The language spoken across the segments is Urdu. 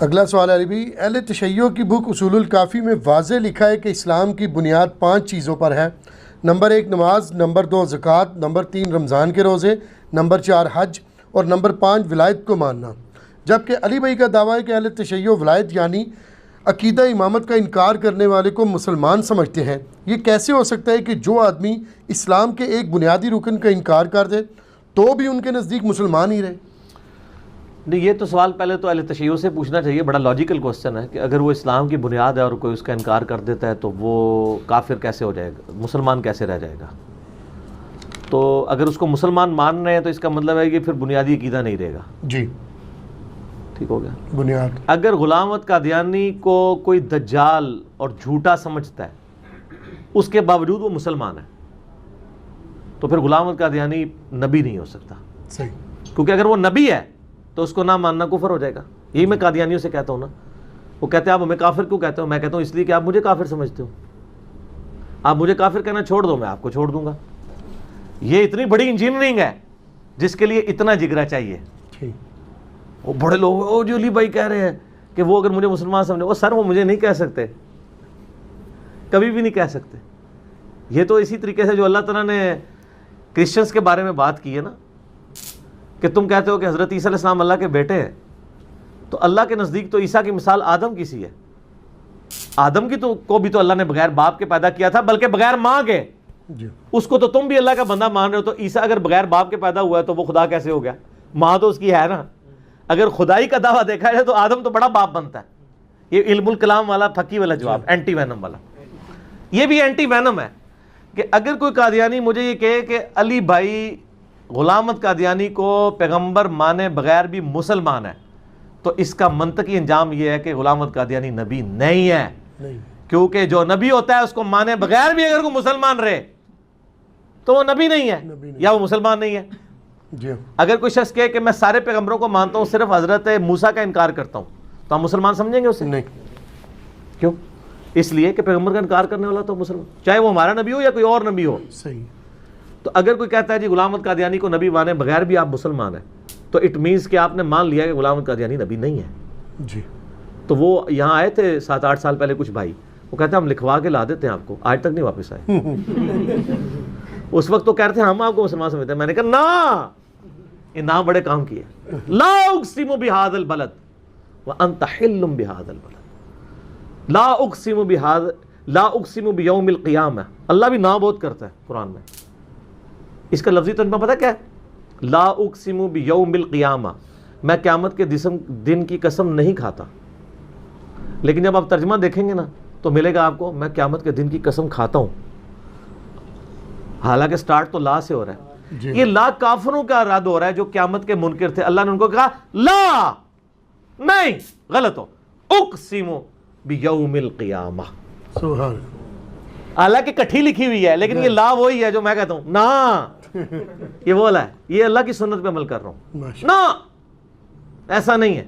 اگلا سوال علی بھائی، اہل تشیع کی بک اصول الکافی میں واضح لکھا ہے کہ اسلام کی بنیاد 5 چیزوں پر ہے. نمبر 1 نماز، نمبر 2 زکوٰۃ، نمبر 3 رمضان کے روزے، نمبر 4 حج اور نمبر 5 ولایت کو ماننا. جبکہ علی بھائی کا دعویٰ ہے کہ اہل تشیع ولایت یعنی عقیدہ امامت کا انکار کرنے والے کو مسلمان سمجھتے ہیں. یہ کیسے ہو سکتا ہے کہ جو آدمی اسلام کے ایک بنیادی رکن کا انکار کر دے تو بھی ان کے نزدیک مسلمان ہی رہے؟ نہیں، یہ تو سوال پہلے تو اہل تشیع سے پوچھنا چاہیے. بڑا لاجیکل کوسچن ہے کہ اگر وہ اسلام کی بنیاد ہے اور کوئی اس کا انکار کر دیتا ہے تو وہ کافر کیسے ہو جائے گا، مسلمان کیسے رہ جائے گا؟ تو اگر اس کو مسلمان مان رہے ہیں تو اس کا مطلب ہے کہ پھر بنیادی عقیدہ نہیں رہے گا. جی ٹھیک ہو گیا. بنیاد اگر غلام احمد قادیانی کو کوئی دجال اور جھوٹا سمجھتا ہے اس کے باوجود وہ مسلمان ہے تو پھر غلام احمد قادیانی نبی نہیں ہو سکتا. صحیح. کیونکہ اگر وہ نبی ہے تو اس کو نہ ماننا کفر ہو جائے گا. یہی میں قادیانیوں سے کہتا ہوں نا. وہ کہتے ہیں آپ ہمیں کافر کیوں کہتے ہو؟ میں کہتا ہوں اس لیے کہ آپ مجھے کافر سمجھتے ہو. آپ مجھے کافر کہنا چھوڑ دو، میں آپ کو چھوڑ دوں گا. یہ اتنی بڑی انجینئرنگ ہے جس کے لیے اتنا جگرا چاہیے. وہ بڑے لوگ او جو علی بھائی کہہ رہے ہیں کہ وہ اگر مجھے مسلمان سمجھے، وہ سر وہ مجھے نہیں کہہ سکتے، کبھی بھی نہیں کہہ سکتے. یہ تو اسی طریقے سے جو اللہ تعالیٰ نے کرسچنس کے بارے میں بات کی ہے نا کہ تم کہتے ہو کہ حضرت عیسیٰ علیہ السلام اللہ کے بیٹے ہیں، تو اللہ کے نزدیک تو عیسیٰ کی مثال آدم کی سی ہے. آدم کی کو بھی تو اللہ نے بغیر باپ کے پیدا کیا تھا، بلکہ بغیر ماں کے. اس کو تو تم بھی اللہ کا بندہ مان رہے ہو، تو عیسیٰ اگر بغیر باپ کے پیدا ہوا ہے تو وہ خدا کیسے ہو گیا؟ ماں تو اس کی ہے نا. اگر خدائی کا دعویٰ دیکھا جائے تو آدم تو بڑا باپ بنتا ہے. یہ علم الکلام والا پھکی والا جواب، اینٹی وینم والا. یہ بھی اینٹی وینم ہے کہ اگر کوئی قادیانی مجھے یہ کہے کہ علی بھائی غلام احمد قادیانی کو پیغمبر مانے بغیر بھی مسلمان ہے، تو اس کا منطقی انجام یہ ہے کہ غلام احمد قادیانی نبی نہیں ہے. کیونکہ جو نبی ہوتا ہے اس کو مانے بغیر بھی اگر کوئی مسلمان رہے تو وہ نبی نہیں ہے یا وہ مسلمان نہیں ہے. اگر کوئی شخص کہے کہ میں سارے پیغمبروں کو مانتا ہوں، صرف حضرت موسیٰ کا انکار کرتا ہوں، تو ہم مسلمان سمجھیں گے اسے؟ نہیں. کیوں؟ اس لیے کہ پیغمبر کا انکار کرنے والا تو مسلمان، چاہے وہ ہمارا نبی ہو یا کوئی اور نبی ہو. صحیح. تو اگر کوئی کہتا ہے جی غلام احمد قادیانی کو نبی مانے بغیر بھی آپ مسلمان ہیں، تو اٹ مینس کہ آپ نے مان لیا کہ غلام احمد قادیانی نبی نہیں ہے. جی. تو وہ یہاں آئے تھے 7-8 سال پہلے کچھ بھائی، وہ کہتے ہیں ہم لکھوا کے لا دیتے ہیں آپ کو، آج تک نہیں واپس آئے. اس وقت تو کہہ رہے تھے ہم آپ کو مسلمان سمجھتے ہیں. میں نے کہا نا، یہ نام بڑے کام کیے. لا اقسم بہذا البلد وانت حل بہذا البلد، لا اقسم بیوم القیامہ. اللہ بھی نام بہت کرتا ہے قرآن میں. اس کا لفظی ترجمہ پتہ کیا ہے؟ لا اقسم بیوم القیامہ، میں قیامت کے دن کی قسم نہیں کھاتا. لیکن جب آپ ترجمہ دیکھیں گے نا تو ملے گا آپ کو میں قیامت کے دن کی قسم کھاتا ہوں. حالانکہ سٹارٹ تو لا سے ہو رہا ہے. یہ لا کافروں کا رد ہو رہا ہے جو قیامت کے منکر تھے. اللہ نے ان کو کہا لا، نہیں، غلط ہو، اقسم بیوم القیامہ. سبحان. حالانکہ کٹھی لکھی ہوئی ہے لیکن یہ لا وہی ہے جو میں کہتا ہوں نا. یہ وہ لا ہے، یہ اللہ کی سنت پہ عمل کر رہا ہوں نا، ایسا نہیں ہے.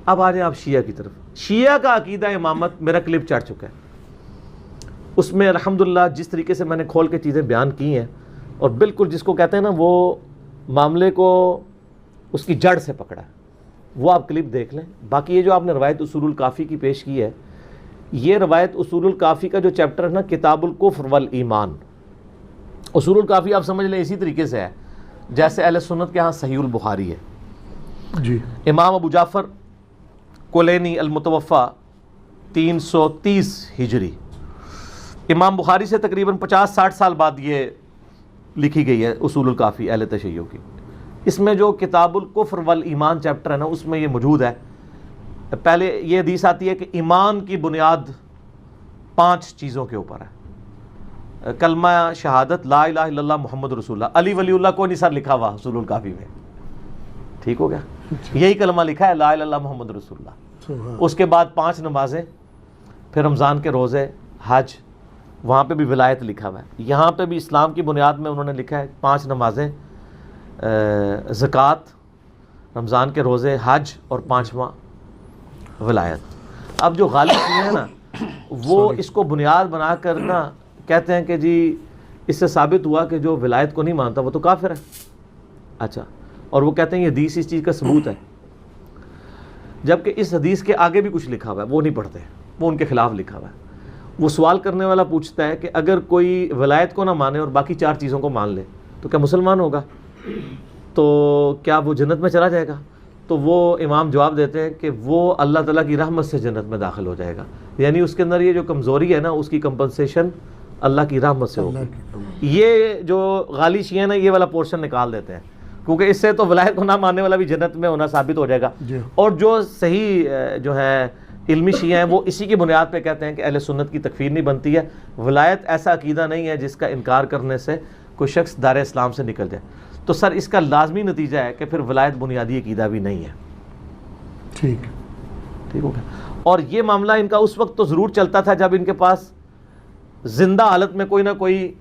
اب آ جائیں آپ شیعہ کی طرف. شیعہ کا عقیدہ امامت میرا کلپ چڑھ چکا ہے. اس میں الحمدللہ جس طریقے سے میں نے کھول کے چیزیں بیان کی ہیں اور بالکل جس کو کہتے ہیں نا وہ معاملے کو اس کی جڑ سے پکڑا ہے، وہ آپ کلپ دیکھ لیں. باقی یہ جو آپ نے روایت اصول الکافی کی پیش کی ہے، یہ روایت اصول الکافی کا جو چیپٹر ہے نا کتاب الکفر والایمان، اصول الکافی آپ سمجھ لیں اسی طریقے سے ہے جیسے اہل سنت کے ہاں صحیح البخاری ہے. جی. امام ابو جعفر کلینی المتوفا 330 ہجری، امام بخاری سے تقریباً 50-60 سال بعد یہ لکھی گئی ہے اصول الکافی اہل تشیع کی. اس میں جو کتاب الکفر والایمان چیپٹر ہے نا اس میں یہ موجود ہے. پہلے یہ حدیث آتی ہے کہ ایمان کی بنیاد 5 چیزوں کے اوپر ہے. کلمہ شہادت لا الہ الا اللہ محمد رسول اللہ. علی ولی اللہ کو نہیں سر لکھا ہوا اصول الکافی میں. ٹھیک ہو گیا. یہی کلمہ لکھا ہے لا الہ الا اللہ محمد رسول اللہ. اس کے بعد 5 نمازیں، پھر رمضان کے روزے، حج، وہاں پہ بھی ولایت لکھا ہوا ہے. یہاں پہ بھی اسلام کی بنیاد میں انہوں نے لکھا ہے 5 نمازیں، زکوٰۃ، رمضان کے روزے، حج اور 5واں ولایت. اب جو غالب ہیں نا وہ اس کو بنیاد بنا کر نا کہتے ہیں کہ جی اس سے ثابت ہوا کہ جو ولایت کو نہیں مانتا وہ تو کافر ہے. اچھا، اور وہ کہتے ہیں یہ حدیث اس چیز کا ثبوت ہے. جبکہ اس حدیث کے آگے بھی کچھ لکھا ہوا ہے، وہ نہیں پڑھتے، وہ ان کے خلاف لکھا ہوا ہے۔ وہ سوال کرنے والا پوچھتا ہے کہ اگر کوئی ولایت کو نہ مانے اور باقی 4 چیزوں کو مان لے تو کیا مسلمان ہوگا؟ تو کیا وہ جنت میں چلا جائے گا؟ تو وہ امام جواب دیتے ہیں کہ وہ اللہ تعالیٰ کی رحمت سے جنت میں داخل ہو جائے گا، یعنی اس کے اندر یہ جو کمزوری ہے نا، اس کی کمپنسیشن اللہ کی رحمت سے ہوگی۔ یہ جو غالی شیعہ ہیں نا، یہ والا پورشن نکال دیتے ہیں، کیونکہ اس سے تو ولایت کو نہ ماننے والا بھی جنت میں ہونا ثابت ہو جائے گا۔ اور جو صحیح جو ہے علمی شیعہ ہیں، وہ اسی کی بنیاد پہ کہتے ہیں کہ اہل سنت کی تکفیر نہیں بنتی ہے، ولایت ایسا عقیدہ نہیں ہے جس کا انکار کرنے سے کوئی شخص دار اسلام سے نکل جائے۔ تو سر اس کا لازمی نتیجہ ہے کہ پھر ولایت بنیادی عقیدہ بھی نہیں ہے۔ ٹھیک ہو گیا۔ اور یہ معاملہ ان کا اس وقت تو ضرور چلتا تھا جب ان کے پاس زندہ حالت میں کوئی نہ کوئی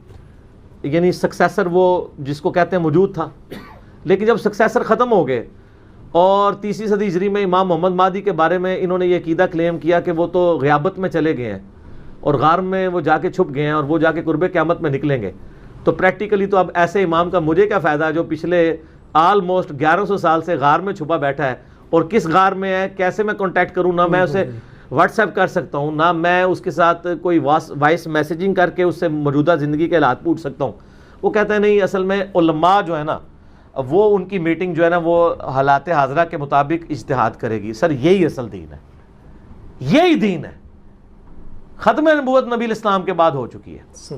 یعنی سکسیسر وہ جس کو کہتے ہیں موجود تھا، لیکن جب سکسیسر ختم ہو گئے اور 30 صدی ہجری میں امام محمد مہدی کے بارے میں انہوں نے یہ عقیدہ کلیم کیا کہ وہ تو غیابت میں چلے گئے ہیں اور غار میں وہ جا کے چھپ گئے ہیں اور وہ جا کے قرب قیامت میں نکلیں گے، تو پریکٹیکلی تو اب ایسے امام کا مجھے کیا فائدہ جو پچھلے آلموسٹ 1100 سال سے غار میں چھپا بیٹھا ہے، اور کس غار میں ہے، کیسے میں کانٹیکٹ کروں، نہ میں اسے واٹس ایپ کر سکتا ہوں، نہ میں اس کے ساتھ کوئی وائس میسیجنگ کر کے اس سے موجودہ زندگی کے حالات پوچھ سکتا ہوں۔ وہ کہتے ہیں نہیں، اصل میں علماء جو ہے نا، وہ ان کی میٹنگ جو ہے نا وہ حالات حاضرہ کے مطابق اجتہاد کرے گی۔ سر یہی اصل دین ہے، یہی دین ہے۔ ختم نبوت نبی الاسلام کے بعد ہو چکی ہے۔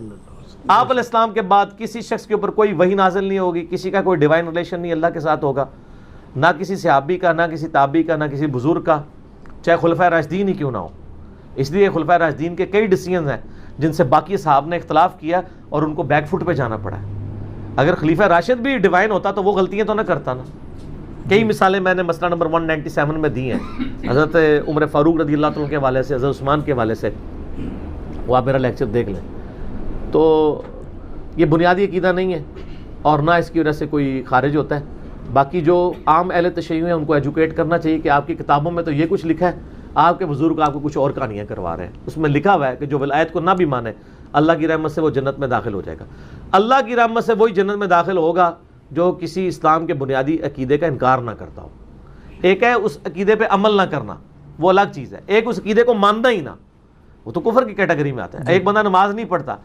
آپ علیہ السلام کے بعد کسی شخص کے اوپر کوئی وحی نازل نہیں ہوگی، کسی کا کوئی ڈیوائن ریلیشن نہیں اللہ کے ساتھ ہوگا، نہ کسی صحابی کا، نہ کسی تابعی کا، نہ کسی بزرگ کا، چاہے خلفائے راشدین ہی کیوں نہ ہو۔ اس لیے خلفائے راشدین کے کئی ڈیسیژنز ہیں جن سے باقی صحاب نے اختلاف کیا اور ان کو بیک فٹ پہ جانا پڑا ہے۔ اگر خلیفہ راشد بھی ڈیوائن ہوتا تو وہ غلطیاں تو نہ کرتا نا۔ کئی مثالیں میں نے مسئلہ نمبر 197 میں دی ہیں، حضرت عمر فاروق رضی اللہ عنہ کے حوالے سے، حضرت عثمان کے حوالے سے، وہ آپ میرا لیکچر دیکھ لیں۔ تو یہ بنیادی عقیدہ نہیں ہے اور نہ اس کی وجہ سے کوئی خارج ہوتا ہے۔ باقی جو عام اہل تشیع ہیں ان کو ایجوکیٹ کرنا چاہیے کہ آپ کی کتابوں میں تو یہ کچھ لکھا ہے، آپ کے بزرگ آپ کو کچھ اور کہانیاں کروا رہے ہیں۔ اس میں لکھا ہوا ہے کہ جو ولایت کو نہ بھی مانے اللہ کی رحمت سے وہ جنت میں داخل ہو جائے گا۔ اللہ کی رحمت سے وہی جنت میں داخل ہوگا جو کسی اسلام کے بنیادی عقیدے کا انکار نہ کرتا ہو۔ ایک ہے اس عقیدے پہ عمل نہ کرنا، وہ الگ چیز ہے، ایک اس عقیدے کو ماننا ہی نہ، وہ تو کفر کی کیٹیگری میں آتا ہے۔ ایک بندہ نماز نہیں پڑھتا،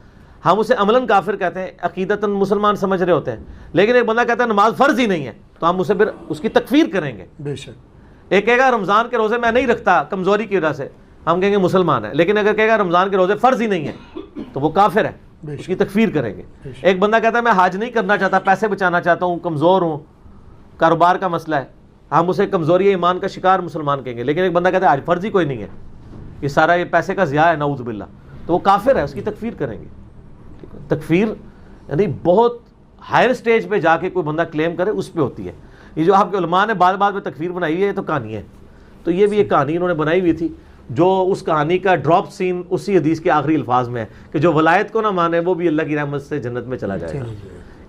ہم اسے عملاً کافر کہتے ہیں، عقیدتاً مسلمان سمجھ رہے ہوتے ہیں، لیکن ایک بندہ کہتا ہے نماز فرض ہی نہیں ہے تو ہم اسے پھر اس کی تکفیر کریں گے۔ بے شک۔ ایک کہے گا رمضان کے روزے میں نہیں رکھتا کمزوری کی وجہ سے، ہم کہیں گے مسلمان ہے، لیکن اگر کہے گا رمضان کے روزے فرض ہی نہیں ہے تو وہ کافر ہے، اس کی تکفیر کریں گے۔ ایک بندہ کہتا ہے میں حج نہیں کرنا چاہتا، پیسے بچانا چاہتا ہوں، کمزور ہوں، کاروبار کا مسئلہ ہے، ہم اسے کمزوری ایمان کا شکار مسلمان کہیں گے۔ لیکن ایک بندہ کہتا ہے حج فرض ہی کوئی نہیں ہے، یہ سارا یہ پیسے کا ضیاع ہے، نعوذ باللہ، تو وہ کافر ہے، اس کی تکفیر کریں گے۔ تکفیر یعنی بہت ہائر سٹیج پہ جا کے کوئی بندہ کلیم کرے، اس پہ ہوتی ہے۔ یہ جو آپ کے علماء نے بعد بعد میں تکفیر بنائی ہے، یہ تو کہانی ہے۔ تو یہ بھی ایک کہانی انہوں نے بنائی ہوئی تھی، جو اس کہانی کا ڈراپ سین اسی حدیث کے آخری الفاظ میں ہے کہ جو ولایت کو نہ مانے وہ بھی اللہ کی رحمت سے جنت میں چلا جائے گا۔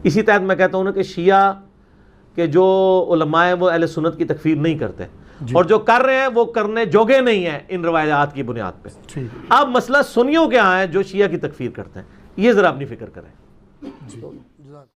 اسی تحت میں کہتا ہوں نا کہ شیعہ کے جو علماء ہیں وہ اہل سنت کی تکفیر نہیں کرتے، اور جو کر رہے ہیں وہ کرنے جوگے نہیں ہیں ان روایات کی بنیاد پہ۔ اب مسئلہ سنیوں کے ہاں ہے جو شیعہ کی تکفیر کرتے ہیں، یہ ذرا اپنی فکر کریں۔